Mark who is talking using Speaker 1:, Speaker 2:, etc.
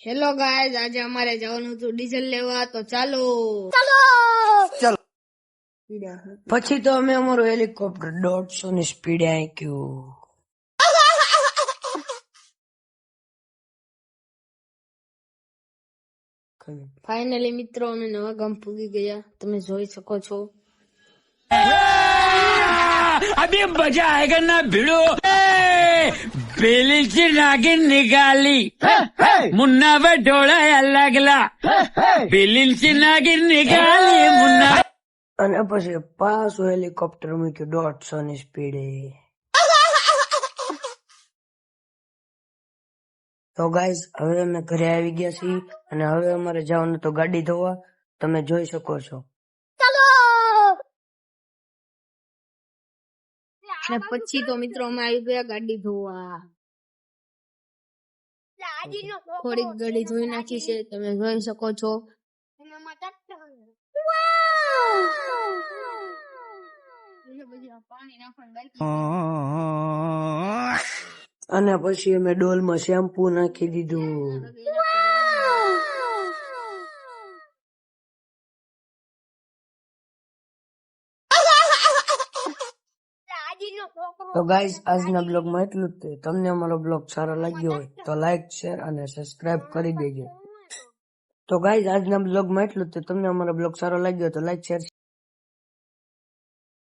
Speaker 1: Hello guys, આજે અમારે જવાનું હતું ડીઝલ લેવા, તો ચાલો.
Speaker 2: ચલો પછી તો અમે અમારું હેલિકોપ્ટર 150 ની સ્પીડે આંક્યું.
Speaker 1: ફાઇનલી મિત્રો અમે નવા ગામ પૂગી ગયા, તમે જોઈ શકો છો.
Speaker 3: अभी मजा आएगा ना भिड़ो बेली से नागिन निकाली मुन्ना पे ढोड़ा लगला बेली से नागिन निकाली मुन्ना
Speaker 2: અને પછી પાછું હેલિકોપ્ટર મૂક્યું 150 ની સ્પીડે. તો ગાઈઝ હવે અમે ઘરે આવી ગયા છીએ અને હવે અમારે જવાનું તો ગાડી ધોવા, તમે જોઈ શકો છો.
Speaker 1: અને પછી તો મિત્રો અમે આવી ગયા ગાડી ધોવા. થોડીક ગાડી ધોઈ નાખી છે, તમે જોઈ શકો છો.
Speaker 2: અને પછી અમે ડોલમાં શેમ્પુ નાખી દીધું. તો ગાઈઝ આજના બ્લોગમાં એટલું જ. તમને અમારો બ્લોગ સારો લાગ્યો હોય તો લાઈક, શેર અને સબસ્ક્રાઇબ કરી દેજો. તો ગાઈઝ આજના બ્લોગમાં એટલું જ. તમને અમારો બ્લોગ સારો લાગ્યો તો લાઈક, શેર